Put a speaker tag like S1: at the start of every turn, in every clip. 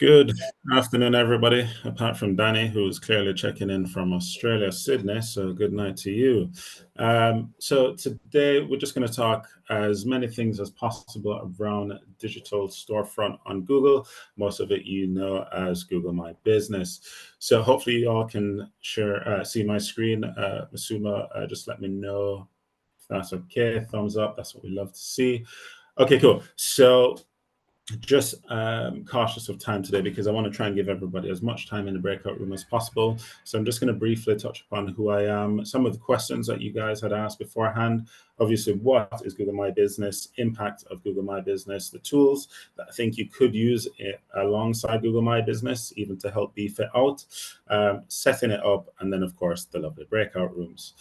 S1: Good afternoon, everybody, apart from Danny, who's clearly checking in from Australia, Sydney. So, good night to you. So, today we're just going to talk as many things as possible around digital storefront on Google. Most of it you know as Google My Business. So, hopefully, you all can share, see my screen. Masuma, just let me know if that's okay. Thumbs up. That's what we love to see. Okay, cool. So, just cautious of time today because I want to try and give everybody as much time in the breakout room as possible. So I'm just going to briefly touch upon who I am, some of the questions that you guys had asked beforehand. Obviously, what is Google My Business, impact of Google My Business, the tools that I think you could use alongside Google My Business, even to help beef it out, setting it up, and then, of course, the lovely breakout rooms.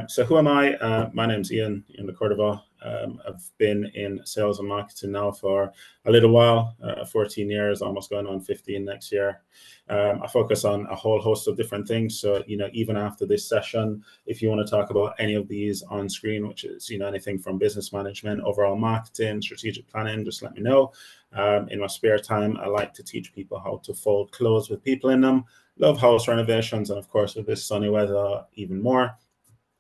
S1: So who am I? My name's Ian de Cordova. I've been in sales and marketing now for a little while, 14 years, almost going on 15 next year. I focus on a whole host of different things. So, even after this session, if you want to talk about any of these on screen, which is, anything from business management, overall marketing, strategic planning, just let me know. In my spare time, I like to teach people how to fold clothes with people in them. Love house renovations. And of course, with this sunny weather, even more.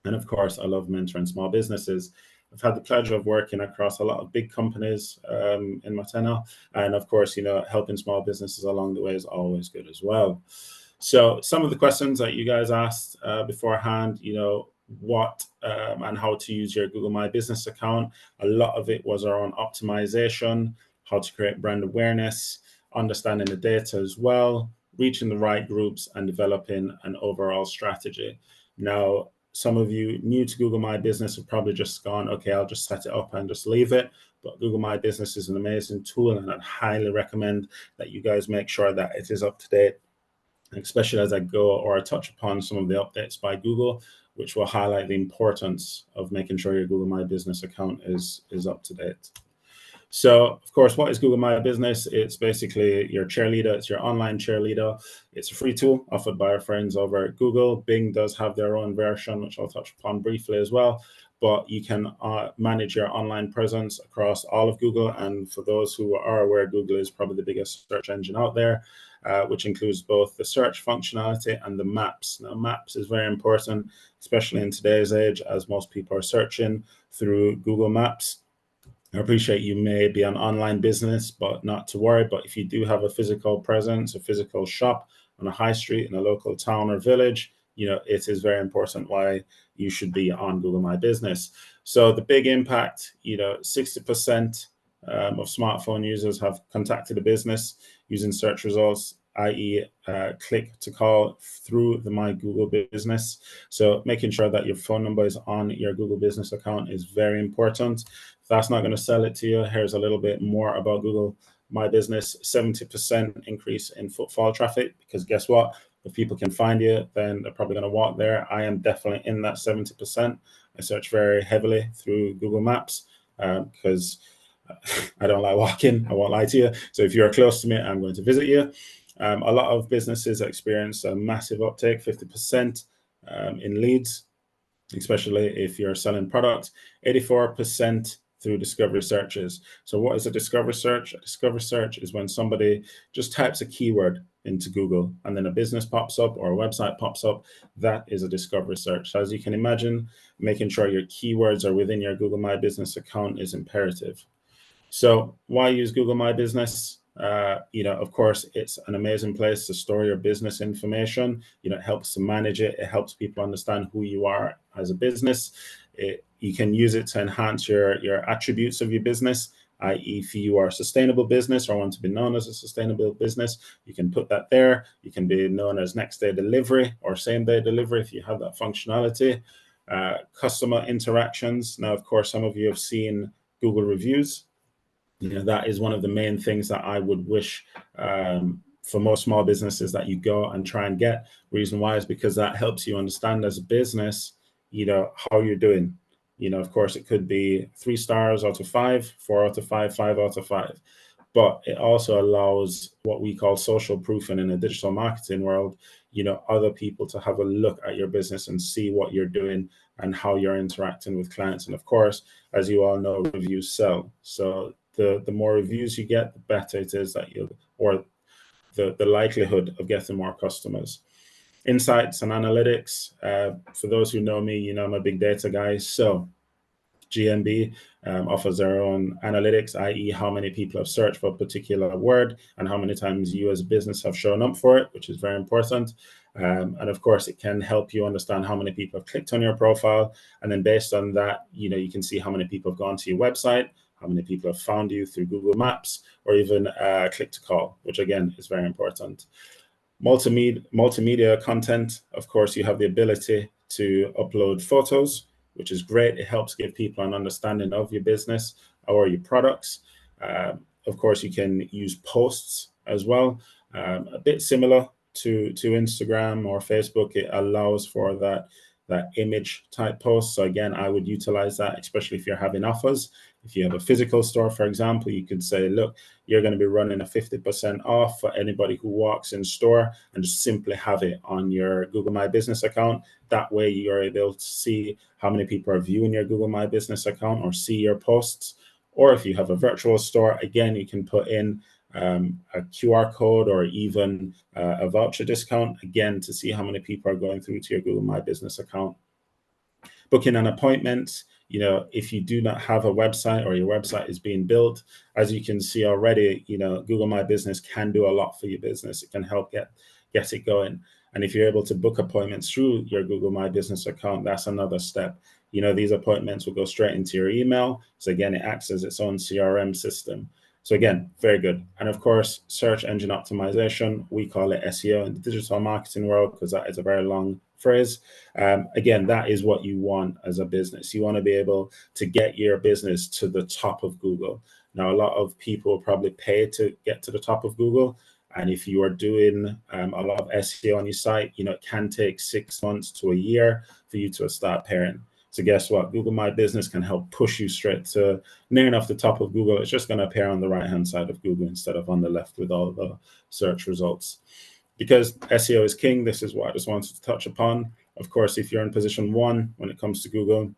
S1: And of course, I love mentoring small businesses. I've had the pleasure of working across a lot of big companies in my tenure. And of course, helping small businesses along the way is always good as well. So some of the questions that you guys asked beforehand, what and how to use your Google My Business account. A lot of it was around optimization, how to create brand awareness, understanding the data as well, reaching the right groups, and developing an overall strategy. Now, some of you new to Google My Business have probably just gone, okay, I'll just set it up and just leave it. But Google My Business is an amazing tool, and I'd highly recommend that you guys make sure that it is up to date, especially as I go or I touch upon some of the updates by Google, which will highlight the importance of making sure your Google My Business account is up to date. So, of course, what is Google My Business? It's basically your cheerleader. It's your online cheerleader. It's a free tool offered by our friends over at Google. Bing does have their own version, which I'll touch upon briefly as well. But you can manage your online presence across all of Google. And for those who are aware, Google is probably the biggest search engine out there, which includes both the search functionality and the maps. Now, maps is very important, especially in today's age, as most people are searching through Google Maps. I appreciate you may be an online business, but not to worry. But if you do have a physical presence, a physical shop on a high street in a local town or village, it is very important why you should be on Google My Business. So the big impact, 60% of smartphone users have contacted a business using search results, i.e. Click to call through the My Google Business. So making sure that your phone number is on your Google Business account is very important. If that's not going to sell it to you, here's a little bit more about Google My Business. 70% increase in footfall traffic, because guess what? If people can find you, then they're probably going to walk there. I am definitely in that 70%. I search very heavily through Google Maps because I don't like walking. I won't lie to you. So if you're close to me, I'm going to visit you. A lot of businesses experience a massive uptake, 50% in leads, especially if you're selling products, 84% through discovery searches. So what is a discovery search? A discovery search is when somebody just types a keyword into Google and then a business pops up or a website pops up. That is a discovery search. So as you can imagine, making sure your keywords are within your Google My Business account is imperative. So why use Google My Business? Of course, it's an amazing place to store your business information. It helps to manage it. It helps people understand who you are as a business. You can use it to enhance your attributes of your business, i.e. if you are a sustainable business or want to be known as a sustainable business, you can put that there. You can be known as next day delivery or same day delivery if you have that functionality. Customer interactions. Now, of course, some of you have seen Google reviews. That is one of the main things that I would wish for most small businesses that you go and try and get. Reason why is because that helps you understand as a business, how you're doing. Of course, it could be 3 stars out of 5, 4 out of 5, 5 out of 5. But it also allows what we call social proofing in the digital marketing world, other people to have a look at your business and see what you're doing and how you're interacting with clients. And of course, as you all know, reviews sell. So the more reviews you get, the better it is that the likelihood of getting more customers. Insights and analytics. For those who know me, you know I'm a big data guy. So GMB offers their own analytics, i.e. how many people have searched for a particular word and how many times you as a business have shown up for it, which is very important. And of course, it can help you understand how many people have clicked on your profile. And then based on that, you can see how many people have gone to your website, how many people have found you through Google Maps, or even click to call, which again is very important. Multimedia content, of course, you have the ability to upload photos, which is great. It helps give people an understanding of your business or your products. Of course, you can use posts as well. A bit similar to Instagram or Facebook, it allows for that image type post. So again, I would utilize that, especially if you're having offers. If you have a physical store, for example, you could say, look, you're going to be running a 50% off for anybody who walks in store, and just simply have it on your Google My Business account. That way you're able to see how many people are viewing your Google My Business account or see your posts. Or if you have a virtual store, again, you can put in a QR code or even a voucher discount, again, to see how many people are going through to your Google My Business account. Booking an appointment, if you do not have a website or your website is being built, as you can see already, Google My Business can do a lot for your business. It can help get it going. And if you're able to book appointments through your Google My Business account, that's another step. These appointments will go straight into your email. So again, it acts as its own CRM system. So again, very good. And of course, search engine optimization, we call it SEO in the digital marketing world because that is a very long phrase. Again, that is what you want as a business. You want to be able to get your business to the top of Google. Now, a lot of people probably pay to get to the top of Google. And if you are doing a lot of SEO on your site, it can take 6 months to a year for you to start paying. So guess what? Google My Business can help push you straight to near enough the top of Google. It's just going to appear on the right-hand side of Google instead of on the left with all the search results. Because SEO is king, this is what I just wanted to touch upon. Of course, if you're in position 1 when it comes to Google,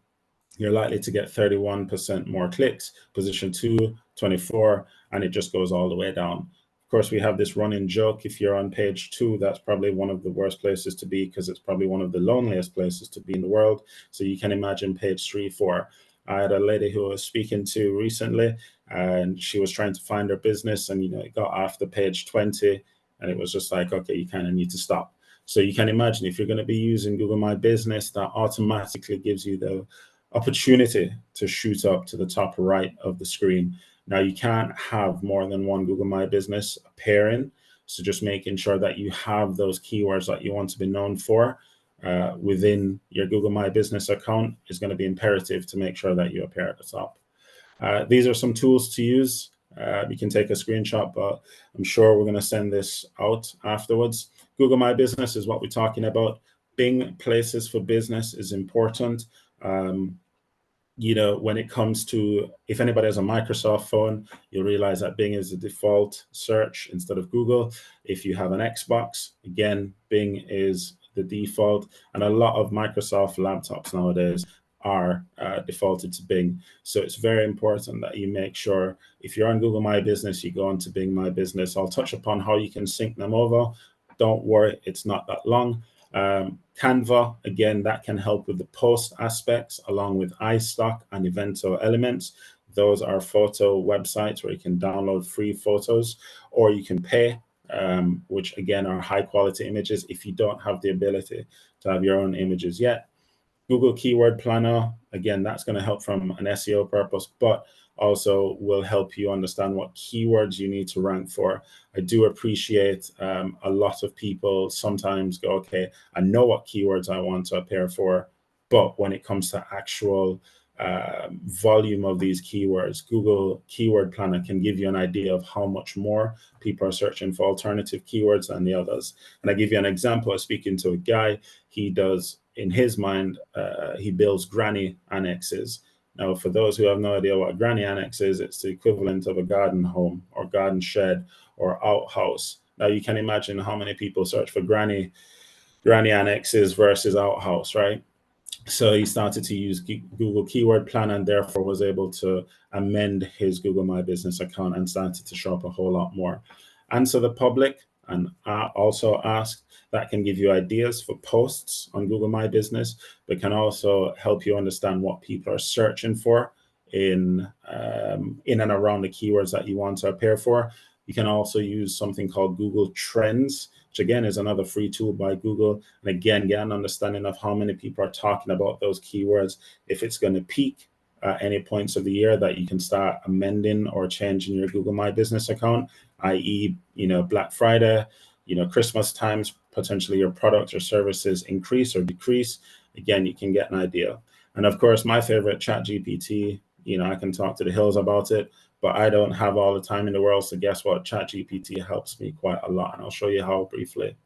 S1: you're likely to get 31% more clicks. Position 2, 24, and it just goes all the way down. Of course, we have this running joke. If you're on page 2, that's probably one of the worst places to be because it's probably one of the loneliest places to be in the world. So you can imagine page 3, 4. I had a lady who I was speaking to recently, and she was trying to find her business, and it got after page 20, and it was just like, okay, you kind of need to stop. So you can imagine if you're going to be using Google My Business, that automatically gives you the opportunity to shoot up to the top right of the screen. Now, you can't have more than one Google My Business appearing. So just making sure that you have those keywords that you want to be known for within your Google My Business account is going to be imperative to make sure that you appear at the top. These are some tools to use. You can take a screenshot, but I'm sure we're going to send this out afterwards. Google My Business is what we're talking about. Bing Places for Business is important. When it comes to, if anybody has a Microsoft phone, you'll realize that Bing is the default search instead of Google. If you have an Xbox, again, Bing is the default. And a lot of Microsoft laptops nowadays are defaulted to Bing. So it's very important that you make sure if you're on Google My Business, you go on to Bing My Business. I'll touch upon how you can sync them over. Don't worry, it's not that long. Canva, again, that can help with the post aspects along with iStock and Evento Elements. Those are photo websites where you can download free photos or you can pay, which again are high quality images if you don't have the ability to have your own images yet. Google Keyword Planner, again, that's going to help from an SEO purpose, but also will help you understand what keywords you need to rank for. I do appreciate a lot of people sometimes go, okay, I know what keywords I want to appear for, but when it comes to actual volume of these keywords, Google Keyword Planner can give you an idea of how much more people are searching for alternative keywords than the others. And I give you an example. I was speaking to a guy, he does, in his mind, he builds granny annexes. Now, for those who have no idea what a granny annex is, it's the equivalent of a garden home or garden shed or outhouse. Now, you can imagine how many people search for granny annexes versus outhouse, right? So he started to use Google Keyword Planner and therefore was able to amend his Google My Business account and started to show up a whole lot more. Answer the public. and also ask. That can give you ideas for posts on Google My Business, but can also help you understand what people are searching for in and around the keywords that you want to appear for. You can also use something called Google Trends, which again is another free tool by Google. And again, get an understanding of how many people are talking about those keywords. If it's going to peak at any points of the year, that you can start amending or changing your Google My Business account, i.e., Black Friday, Christmas times, potentially your products or services increase or decrease. Again, you can get an idea. And of course, my favorite, ChatGPT, I can talk to the hills about it, but I don't have all the time in the world. So guess what? ChatGPT helps me quite a lot. And I'll show you how briefly.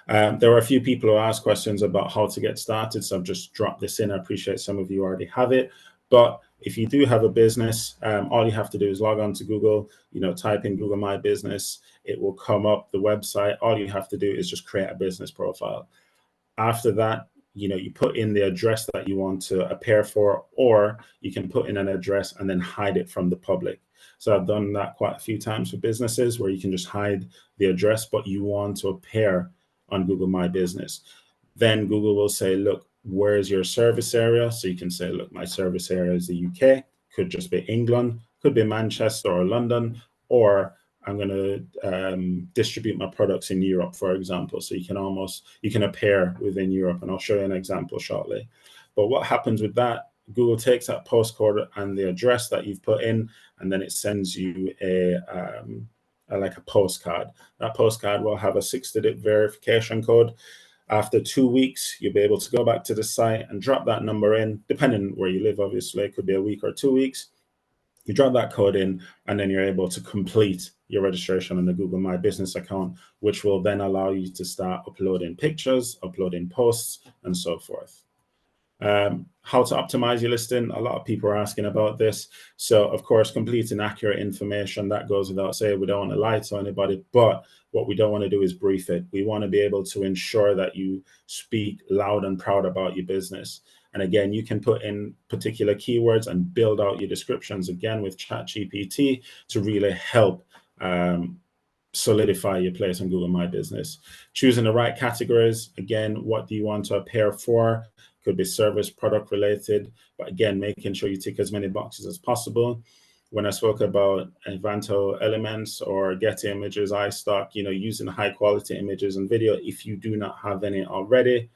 S1: There were a few people who asked questions about how to get started. So I've just dropped this in. I appreciate some of you already have it. But if you do have a business, all you have to do is log on to Google, type in Google My Business. It will come up the website. All you have to do is just create a business profile. After that, you put in the address that you want to appear for, or you can put in an address and then hide it from the public. So I've done that quite a few times for businesses where you can just hide the address, but you want to appear on Google My Business. Then Google will say, look, where's your service area? So you can say, look, my service area is the UK, could just be England, could be Manchester or London, or I'm going to distribute my products in Europe, for example. So you can appear within Europe, and I'll show you an example shortly. But what happens with that, Google takes that postcode and the address that you've put in, and then it sends you like a postcard. That postcard will have a 6-digit verification code. After 2 weeks, you'll be able to go back to the site and drop that number in, depending where you live, obviously. It could be a week or 2 weeks. You drop that code in, and then you're able to complete your registration on the Google My Business account, which will then allow you to start uploading pictures, uploading posts, and so forth. How to optimize your listing. A lot of people are asking about this. So, of course, completing accurate information, that goes without saying. We don't want to lie to anybody, but what we don't want to do is brief it. We want to be able to ensure that you speak loud and proud about your business. And again, you can put in particular keywords and build out your descriptions, again, with ChatGPT to really help solidify your place on Google My Business. Choosing the right categories. Again, what do you want to appear for? Could be service, product related, but again, making sure you tick as many boxes as possible. When I spoke about Envato Elements or Getty Images, iStock, using high quality images and video, if you do not have any already.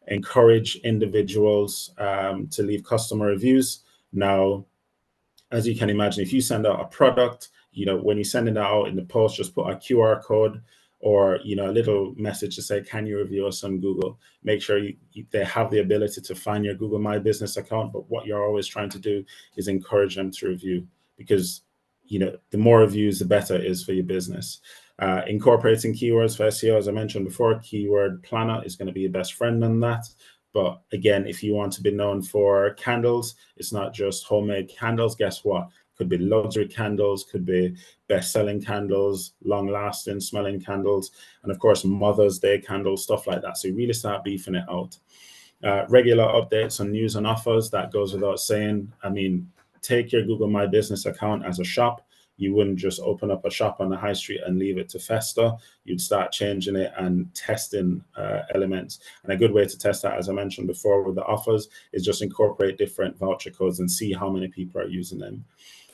S1: Encourage individuals to leave customer reviews. Now, as you can imagine, if you send out a product, when you're sending that out in the post, just put a QR code or a little message to say, can you review us on Google? Make sure they have the ability to find your Google My Business account. But what you're always trying to do is encourage them to review, because the more reviews, the better it is for your business. Incorporating keywords for SEO, as I mentioned before, Keyword Planner is going to be your best friend on that. But again, if you want to be known for candles, it's not just homemade candles. Guess what? Could be luxury candles, could be best-selling candles, long-lasting smelling candles, and of course, Mother's Day candles, stuff like that. So you really start beefing it out. Regular updates on news and offers, that goes without saying. I mean, take your Google My Business account as a shop. You wouldn't just open up a shop on the high street and leave it to fester. You'd start changing it and testing elements. And a good way to test that, as I mentioned before with the offers, is just incorporate different voucher codes and see how many people are using them.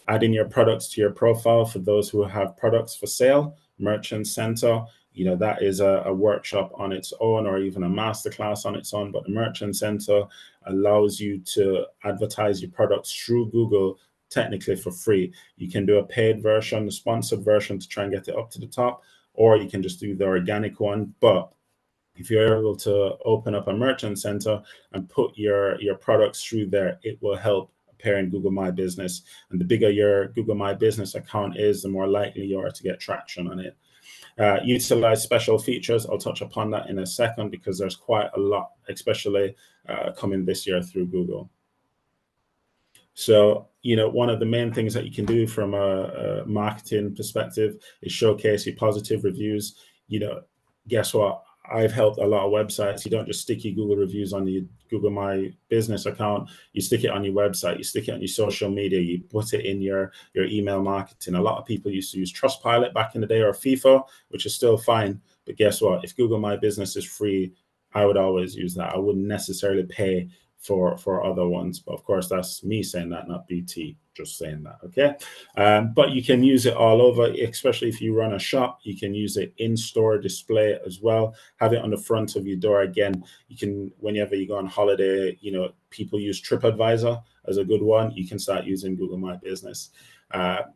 S1: Adding your products to your profile for those who have products for sale. Merchant Center, that is a workshop on its own, or even a masterclass on its own. But the Merchant Center allows you to advertise your products through Google technically for free. You can do a paid version, the sponsored version, to try and get it up to the top, or you can just do the organic one. But if you're able to open up a Merchant Center and put your products through there, it will help appear in Google My Business. And the bigger your Google My Business account is, the more likely you are to get traction on it. Utilize special features. I'll touch upon that in a second, because there's quite a lot, especially coming this year through Google. So, one of the main things that you can do from a marketing perspective is showcase your positive reviews. Guess what? I've helped a lot of websites. You don't just stick your Google reviews on your Google My Business account. You stick it on your website. You stick it on your social media. You put it in your email marketing. A lot of people used to use Trustpilot back in the day, or FIFA, which is still fine. But guess what? If Google My Business is free, I would always use that. I wouldn't necessarily pay for other ones. But of course, that's me saying that, not BT just saying that. Okay. But you can use it all over, especially if you run a shop. You can use it in-store display as well. Have it on the front of your door. Again, you can, whenever you go on holiday, you know, people use TripAdvisor as a good one. You can start using Google My Business.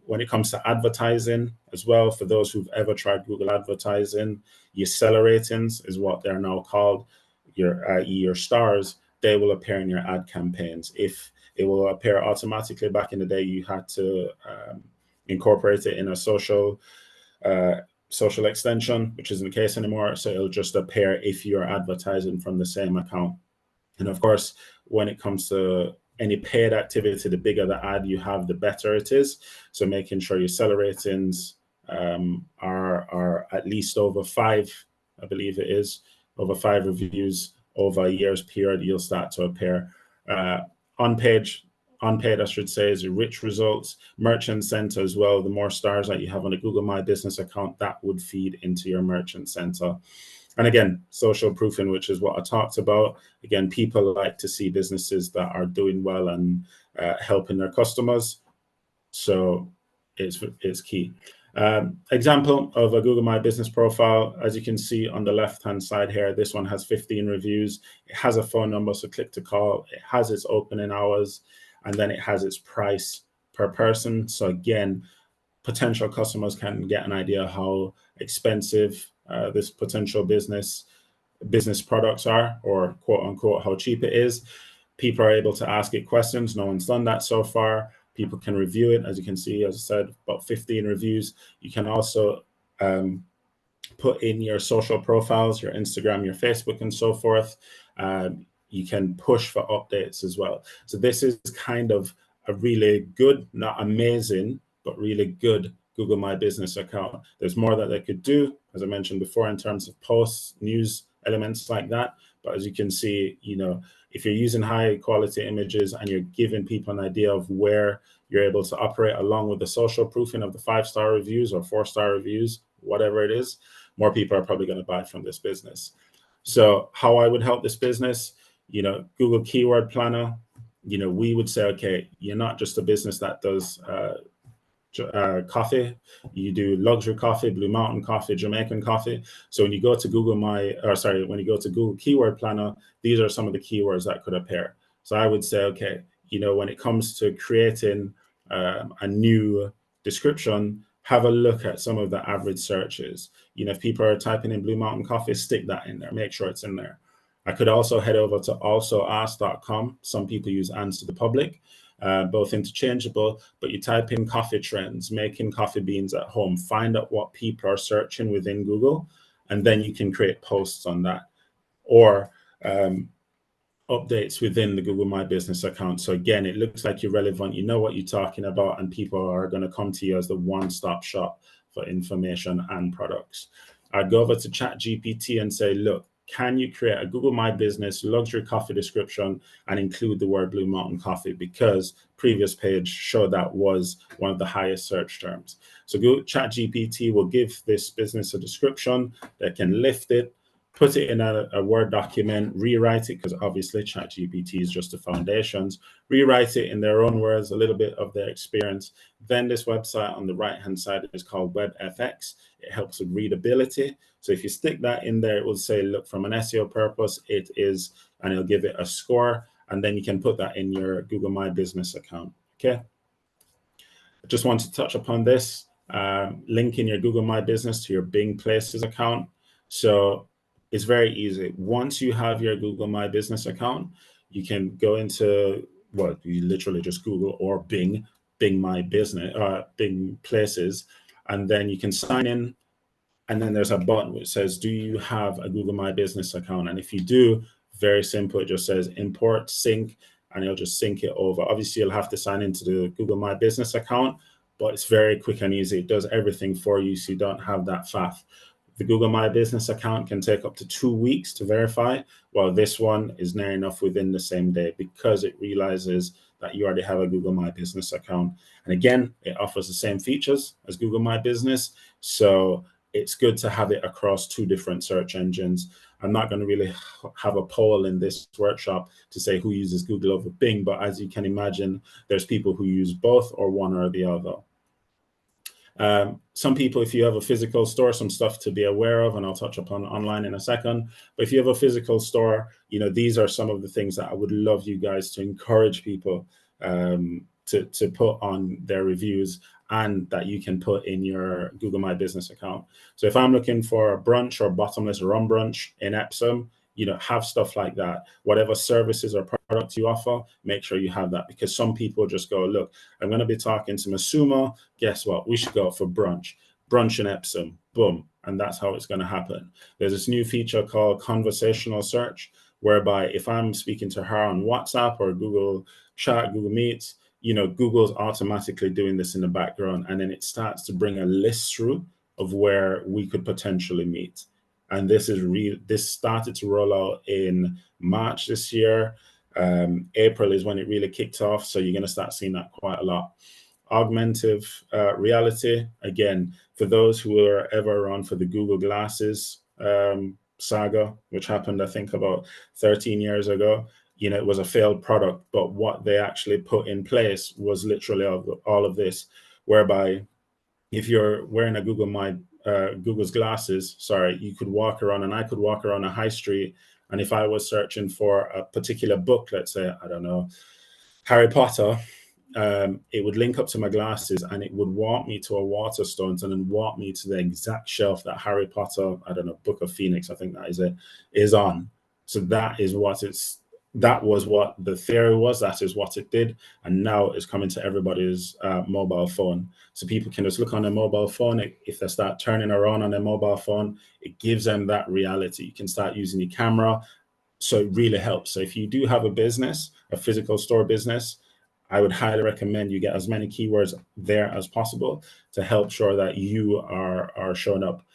S1: When it comes to advertising as well, for those who've ever tried Google advertising, your seller ratings is what they're now called, your stars, they will appear in your ad campaigns. If it will appear automatically, back in the day, you had to incorporate it in a social extension, which isn't the case anymore. So it'll just appear if you're advertising from the same account. And of course, when it comes to any paid activity, the bigger the ad you have, the better it is. So making sure your seller ratings are at least over 5, I believe it is, over 5 reviews over a year's period, you'll start to appear. Unpaid, I should say, is your rich results. Merchant Center as well. The more stars that you have on a Google My Business account, that would feed into your Merchant Center. And again, social proofing, which is what I talked about. Again, people like to see businesses that are doing well and helping their customers. So it's key. Example of a Google My Business profile. As you can see on the left-hand side here, this one has 15 reviews. It has a phone number, so click to call. It has its opening hours, and then it has its price per person. So again, potential customers can get an idea how expensive this potential business products are, or quote unquote, how cheap it is. People are able to ask it questions. No one's done that so far. People can review it. As you can see, as I said, about 15 reviews. You can also put in your social profiles, your Instagram, your Facebook, and so forth. You can push for updates as well. So this is kind of a really good, not amazing, but really good Google My Business account. There's more that they could do, as I mentioned before, in terms of posts, news, elements like that. But as you can see, you know, if you're using high quality images and you're giving people an idea of where you're able to operate, along with the social proofing of the 5-star reviews or 4-star reviews, whatever it is, more people are probably going to buy from this business. So how I would help this business, you know, Google Keyword Planner, you know, we would say, okay, you're not just a business that does coffee. You do luxury coffee, Blue Mountain coffee, Jamaican coffee. So when you go to when you go to Google Keyword Planner, these are some of the keywords that could appear. So I would say, okay, you know, when it comes to creating a new description, have a look at some of the average searches. You know, if people are typing in Blue Mountain coffee, stick that in there, make sure it's in there. I could also head over to alsoask.com. Some people use Answer the Public. Both interchangeable, but you type in coffee trends, making coffee beans at home, find out what people are searching within Google, and then you can create posts on that, or updates within the Google My Business account. So again, it looks like you're relevant, you know what you're talking about, and people are going to come to you as the one-stop shop for information and products. I'd go over to ChatGPT and say, look, can you create a Google My Business luxury coffee description and include the word Blue Mountain coffee? Because previous page showed that was one of the highest search terms. So ChatGPT will give this business a description that can lift it, put it in a Word document, rewrite it, because obviously ChatGPT is just the foundations, rewrite it in their own words, a little bit of their experience. Then this website on the right-hand side is called WebFX. It helps with readability. So if you stick that in there, it will say, look, from an SEO purpose, it is, and it'll give it a score. And then you can put that in your Google My Business account. Okay. I just want to touch upon this, linking your Google My Business to your Bing Places account. So it's very easy. Once you have your Google My Business account, you can go into, well, you literally just Google or Bing My Business, Bing Places, and then you can sign in. And then there's a button which says, do you have a Google My Business account? And if you do, very simple, it just says import sync, and it'll just sync it over. Obviously, you'll have to sign into the Google My Business account, but it's very quick and easy. It does everything for you, so you don't have that faff. The Google My Business account can take up to 2 weeks to verify, while this one is near enough within the same day because it realizes that you already have a Google My Business account. And again, it offers the same features as Google My Business. So it's good to have it across two different search engines. I'm not going to really have a poll in this workshop to say who uses Google over Bing, but as you can imagine, there's people who use both or one or the other. Some people, if you have a physical store, some stuff to be aware of, and I'll touch upon online in a second. But if you have a physical store, these are some of the things that I would love you guys to encourage people to put on their reviews and that you can put in your Google My Business account. So if I'm looking for a brunch or bottomless rum brunch in Epsom, have stuff like that. Whatever services or products you offer, make sure you have that, because some people just go, look, I'm going to be talking to Masuma. Guess what? We should go for brunch in Epsom. Boom. And that's how it's going to happen. There's this new feature called conversational search, whereby if I'm speaking to her on WhatsApp or Google Chat, Google Meets, Google's automatically doing this in the background. And then it starts to bring a list through of where we could potentially meet. And this started to roll out in March this year. April is when it really kicked off. So you're going to start seeing that quite a lot. Augmented reality, again, for those who were ever around for the Google Glasses saga, which happened, I think, about 13 years ago. It was a failed product, but what they actually put in place was literally all of this, whereby if you're wearing a Google's glasses, you could walk around, and I could walk around a high street, and if I was searching for a particular book, let's say, I don't know, Harry Potter, it would link up to my glasses and it would walk me to a Waterstones and then walk me to the exact shelf that Harry Potter, I don't know, Book of Phoenix, I think that is it, is on. So that was what the theory was. That is what it did. And now it's coming to everybody's mobile phone. So people can just look on their mobile phone. If they start turning around on their mobile phone, it gives them that reality. You can start using your camera. So it really helps. So if you do have a business, a physical store business, I would highly recommend you get as many keywords there as possible to help sure that you are showing up.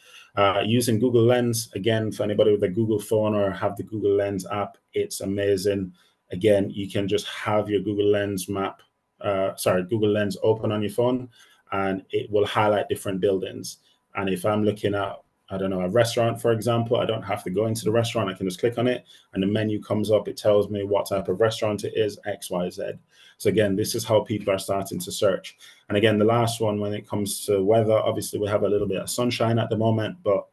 S1: Using Google Lens, again, for anybody with a Google phone or have the Google Lens app, it's amazing. Again, you can just have your Google Lens Google Lens open on your phone, and it will highlight different buildings. And if I'm looking at, I don't know, a restaurant, for example, I don't have to go into the restaurant. I can just click on it and the menu comes up. It tells me what type of restaurant it is, X, Y, Z. So again, this is how people are starting to search. And again, the last one, when it comes to weather, obviously we have a little bit of sunshine at the moment, but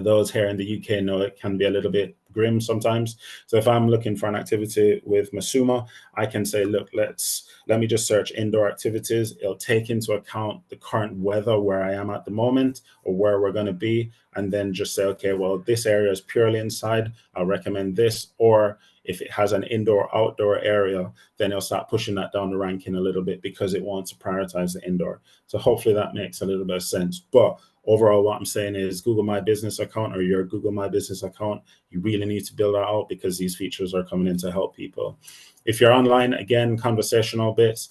S1: those here in the UK know it can be a little bit grim sometimes. So if I'm looking for an activity with Masuma, I can say, look, let me just search indoor activities. It'll take into account the current weather where I am at the moment or where we're going to be, and then just say, okay, well, this area is purely inside. I'll recommend this. Or if it has an indoor-outdoor area, then it'll start pushing that down the ranking a little bit because it wants to prioritize the indoor. So hopefully that makes a little bit of sense. But overall, what I'm saying is Google My Business account or your Google My Business account, you really need to build that out because these features are coming in to help people. If you're online, again, conversational bits,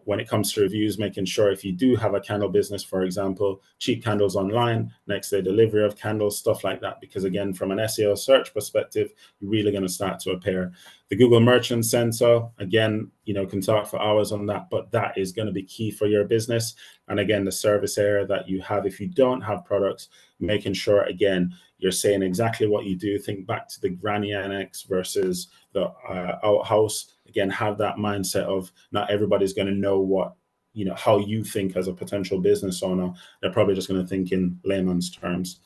S1: when it comes to reviews, making sure if you do have a candle business, for example, cheap candles online, next day delivery of candles, stuff like that. Because again, from an SEO search perspective, you're really going to start to appear. The Google Merchant Center, again, can talk for hours on that, but that is going to be key for your business. And again, the service area that you have, if you don't have products, making sure, again, you're saying exactly what you do. Think back to the Granny Annex versus the outhouse. Again, have that mindset of not everybody's going to know how you think as a potential business owner. They're probably just going to think in layman's terms.